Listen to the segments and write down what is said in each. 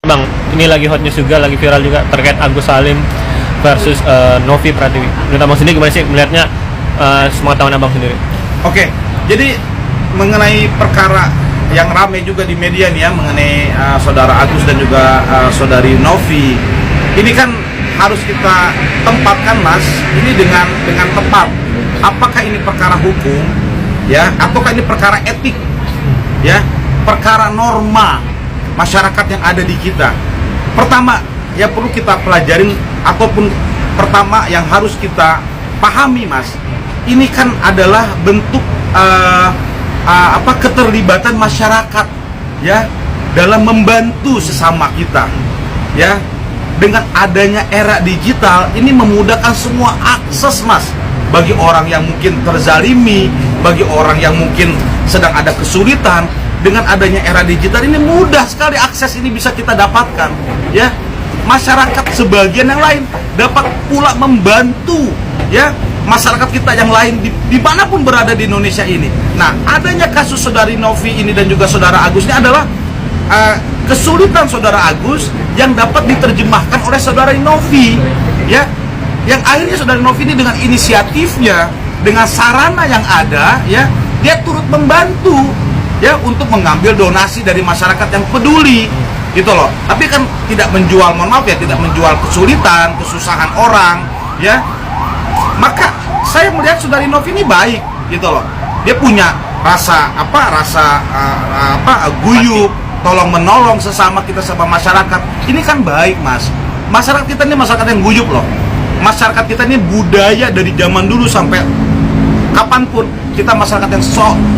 Bang, ini lagi hot news juga, lagi viral juga terkait Agus Salim versus Novi Pratiwi. Menurut Abang sendiri gimana sih melihatnya, sepengetahuan Abang sendiri? Oke, jadi mengenai perkara yang ramai juga di media nih ya, mengenai saudara Agus dan juga saudari Novi, ini kan harus kita tempatkan Mas, ini dengan tepat. Apakah ini perkara hukum ya, ataukah ini perkara etik ya, perkara norma masyarakat yang ada di kita. Pertama ya perlu kita pelajarin, ataupun pertama yang harus kita pahami Mas, ini kan adalah bentuk keterlibatan masyarakat ya dalam membantu sesama kita ya. Dengan adanya era digital ini memudahkan semua akses Mas, bagi orang yang mungkin terzalimi, bagi orang yang mungkin sedang ada kesulitan. Dengan adanya era digital ini mudah sekali akses ini bisa kita dapatkan ya. Masyarakat sebagian yang lain dapat pula membantu ya masyarakat kita yang lain dimanapun berada di Indonesia ini. Nah, adanya kasus saudari Novi ini dan juga saudara Agus ini adalah kesulitan saudara Agus yang dapat diterjemahkan oleh saudara Novi ya, yang akhirnya saudara Novi ini dengan inisiatifnya, dengan sarana yang ada ya, dia turut membantu ya untuk mengambil donasi dari masyarakat yang peduli gitu loh. Tapi kan tidak menjual, mohon maaf ya, tidak menjual kesulitan, kesusahan orang ya. Maka saya melihat saudari Novi ini baik gitu loh. Dia punya rasa guyup, tolong menolong sesama kita, sama masyarakat. Ini kan baik Mas. Masyarakat kita ini masyarakat yang guyup loh. Masyarakat kita ini budaya dari zaman dulu sampai kapanpun kita masyarakat yang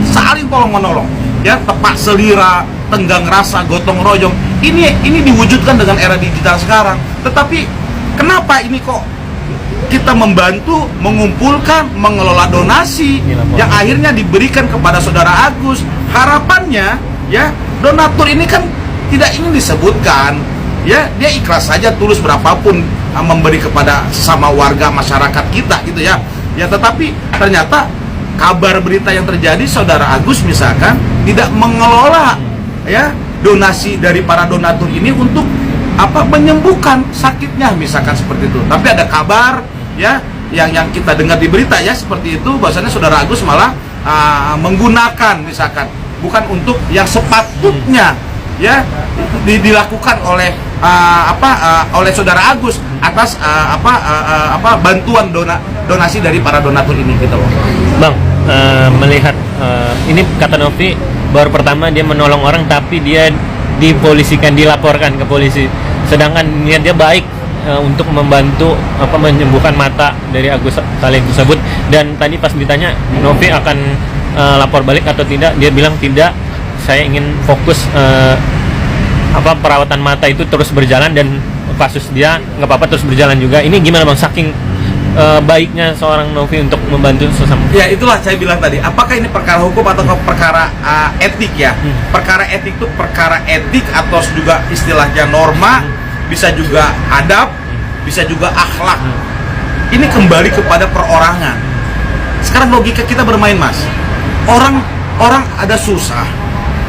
saling tolong menolong ya, tepat selira, tenggang rasa, gotong royong. Ini diwujudkan dengan era digital sekarang. Tetapi kenapa ini kok kita membantu mengumpulkan, mengelola donasi yang akhirnya diberikan kepada saudara Agus? Harapannya ya, donatur ini kan tidak ingin disebutkan ya, dia ikhlas saja tulus berapapun memberi kepada sesama warga masyarakat kita gitu ya. Ya, tetapi ternyata kabar berita yang terjadi saudara Agus misalkan tidak mengelola ya donasi dari para donatur ini untuk menyembuhkan sakitnya misalkan seperti itu. Tapi ada kabar ya yang kita dengar di berita ya seperti itu, bahwasanya saudara Agus malah menggunakan misalkan bukan untuk yang sepatutnya ya dilakukan oleh oleh saudara Agus atas bantuan donasi dari para donatur ini gitu loh. Bang, melihat ini kata Novi baru pertama dia menolong orang, tapi dia dipolisikan, dilaporkan ke polisi, sedangkan niat dia baik untuk membantu menyembuhkan mata dari Agus Salim tersebut. Dan tadi pas ditanya Novi akan lapor balik atau tidak, dia bilang tidak, saya ingin fokus perawatan mata itu terus berjalan dan kasus dia nggak apa-apa terus berjalan juga. Ini gimana Bang, saking baiknya seorang Novi untuk membantu sesama? Ya itulah saya bilang tadi, apakah ini perkara hukum atau perkara etik ya? Perkara etik itu perkara etik atau juga istilahnya norma, bisa juga adab, bisa juga akhlak. Ini kembali kepada perorangan. Sekarang logika kita bermain Mas. Orang ada susah,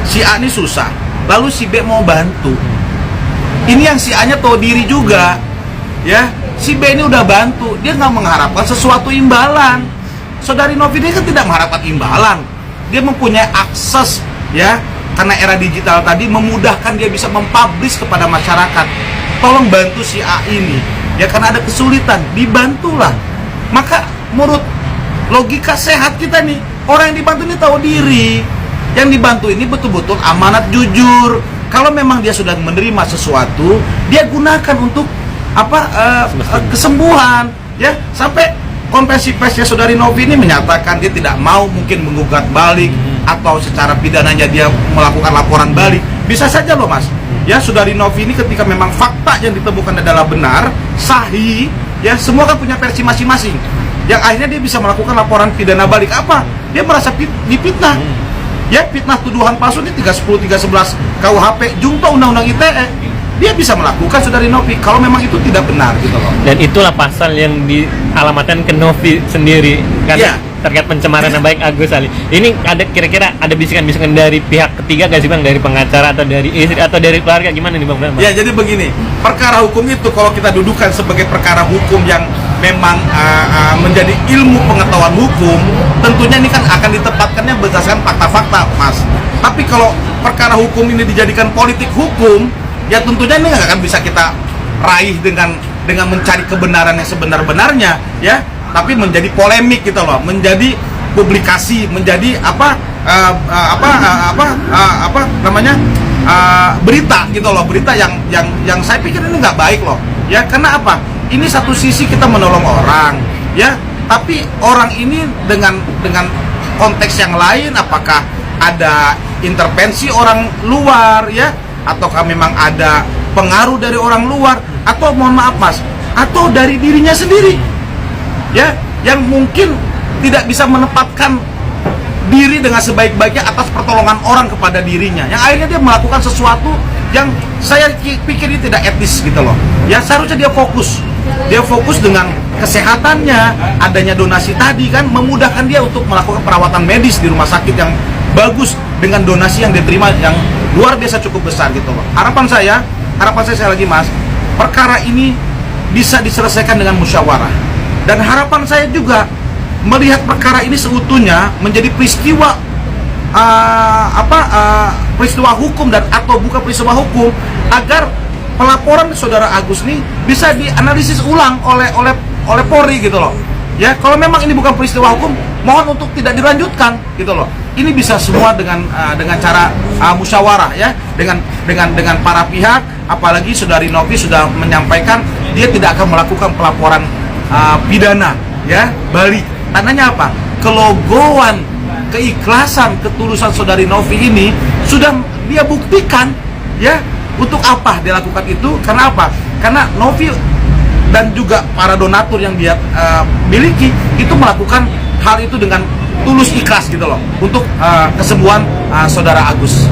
si A ini susah, lalu si B mau bantu. Ini yang si A-nya tahu diri juga ya, si B ini udah bantu, dia nggak mengharapkan sesuatu imbalan. Saudari Novi ini kan tidak mengharapkan imbalan, dia mempunyai akses ya, karena era digital tadi memudahkan dia bisa mempublish kepada masyarakat. Tolong bantu si A ini ya, karena ada kesulitan, dibantulah. Maka menurut logika sehat kita nih, orang yang dibantu ini tahu diri, yang dibantu ini betul-betul amanat, jujur. Kalau memang dia sudah menerima sesuatu, dia gunakan untuk kesembuhan ya. Sampai konversi persnya saudari Novi ini menyatakan dia tidak mau mungkin menggugat balik atau secara pidananya dia melakukan laporan balik. Bisa saja loh Mas ya, saudari Novi ini ketika memang fakta yang ditemukan adalah benar, sahih ya, semua kan punya versi masing-masing, yang akhirnya dia bisa melakukan laporan pidana balik. Apa? Dia merasa dipitnah ya, fitnah tuduhan palsu ini 310 311 KUHP junto Undang-Undang ITE. Dia bisa melakukan saudari Novi kalau memang itu tidak benar gitu loh. Dan itulah pasal yang dialamatkan ke Novi sendiri kan. Ya, terkait pencemaran nama baik Agus Ali. Ini ada kira-kira ada bisikan-bisikan dari pihak ketiga gak sih Bang, dari pengacara atau dari istri atau dari keluarga, gimana nih Bang? Ya, jadi begini, perkara hukum itu kalau kita dudukan sebagai perkara hukum yang memang menjadi ilmu pengetahuan hukum, tentunya ini kan akan ditempatkannya berdasarkan fakta-fakta, Mas. Tapi kalau perkara hukum ini dijadikan politik hukum, ya tentunya ini nggak akan bisa kita raih dengan mencari kebenaran yang sebenar-benarnya, ya. Tapi menjadi polemik gitu loh, menjadi publikasi, menjadi berita gitu loh, berita yang saya pikir ini nggak baik loh, ya. Karena apa? Ini satu sisi kita menolong orang, ya, tapi orang ini dengan konteks yang lain, apakah ada intervensi orang luar, ya, ataukah memang ada pengaruh dari orang luar, atau mohon maaf Mas, atau dari dirinya sendiri, ya, yang mungkin tidak bisa menempatkan diri dengan sebaik-baiknya atas pertolongan orang kepada dirinya, yang akhirnya dia melakukan sesuatu yang saya pikir ini tidak etis gitu loh, ya. Seharusnya dia fokus dengan kesehatannya, adanya donasi tadi kan memudahkan dia untuk melakukan perawatan medis di rumah sakit yang bagus dengan donasi yang diterima yang luar biasa cukup besar gitu loh. Harapan saya lagi Mas, perkara ini bisa diselesaikan dengan musyawarah, dan harapan saya juga melihat perkara ini seutuhnya menjadi peristiwa peristiwa hukum dan atau bukan peristiwa hukum, agar pelaporan saudara Agus ini bisa dianalisis ulang oleh Polri gitu loh. Ya, kalau memang ini bukan peristiwa hukum, mohon untuk tidak dilanjutkan gitu loh. Ini bisa semua dengan cara musyawarah, ya, dengan para pihak. Apalagi saudari Novi sudah menyampaikan dia tidak akan melakukan pelaporan pidana, ya, balik. Tandanya apa? Kelogoan, keikhlasan, ketulusan saudari Novi ini sudah dia buktikan, ya. Untuk apa dia lakukan itu? Karena apa? Karena Novi dan juga para donatur yang dia miliki itu melakukan hal itu dengan tulus ikhlas gitu loh, untuk kesembuhan saudara Agus.